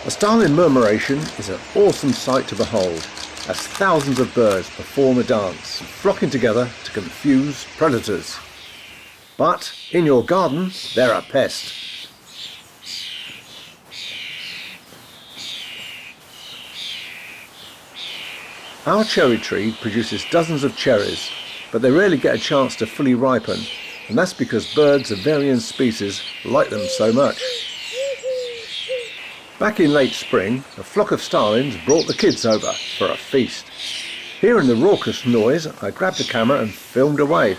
A starling murmuration is an awesome sight to behold, as thousands of birds perform a dance, flocking together to confuse predators. But in your garden, they're a pest. Our cherry tree produces dozens of cherries, but they rarely get a chance to fully ripen, and that's because birds of varying species like them so much. Back in late spring, a flock of starlings brought the kids over for a feast. Hearing the raucous noise, I grabbed the camera and filmed away.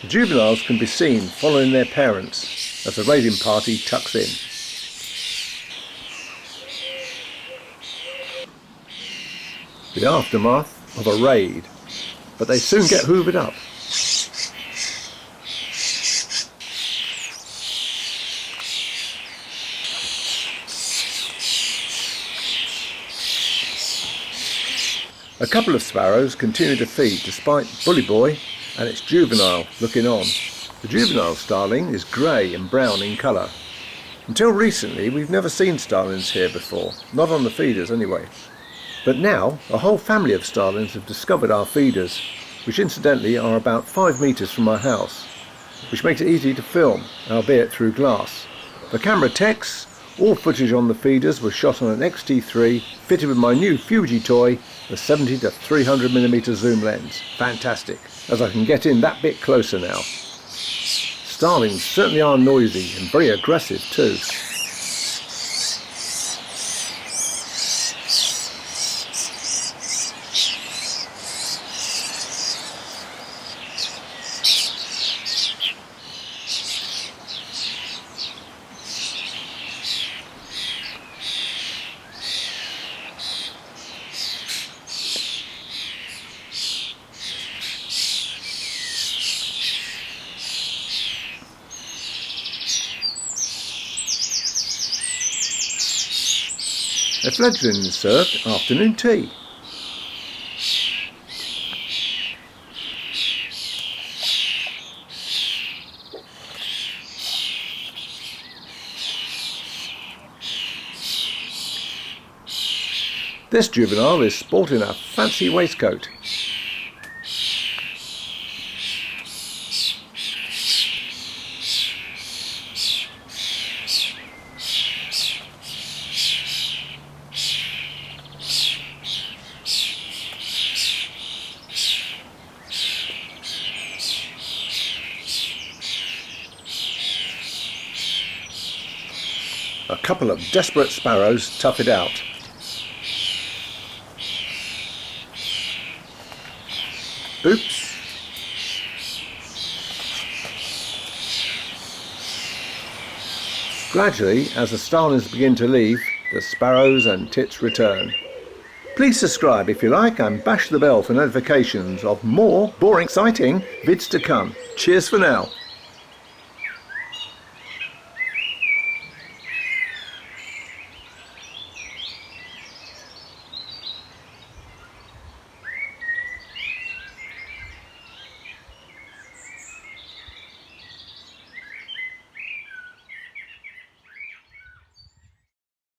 The juveniles can be seen following their parents as the raiding party tucks in. The aftermath of a raid, but they soon get hoovered up. A couple of sparrows continue to feed despite Bully Boy and its juvenile looking on. The juvenile starling is grey and brown in colour. Until recently we've never seen starlings here before, not on the feeders anyway. But now a whole family of starlings have discovered our feeders, which incidentally are about 5 metres from my house, which makes it easy to film, albeit through glass. For camera techs, all footage on the feeders was shot on an XT3 fitted with my new Fuji toy, the 70 to 300mm zoom lens. Fantastic, as I can get in that bit closer now. Starlings certainly are noisy and very aggressive too. A fledgling is served afternoon tea. This juvenile is sporting a fancy waistcoat. A couple of desperate sparrows tough it out. Oops. Gradually, as the starlings begin to leave, the sparrows and tits return. Please subscribe if you like and bash the bell for notifications of more boring, exciting vids to come. Cheers for now.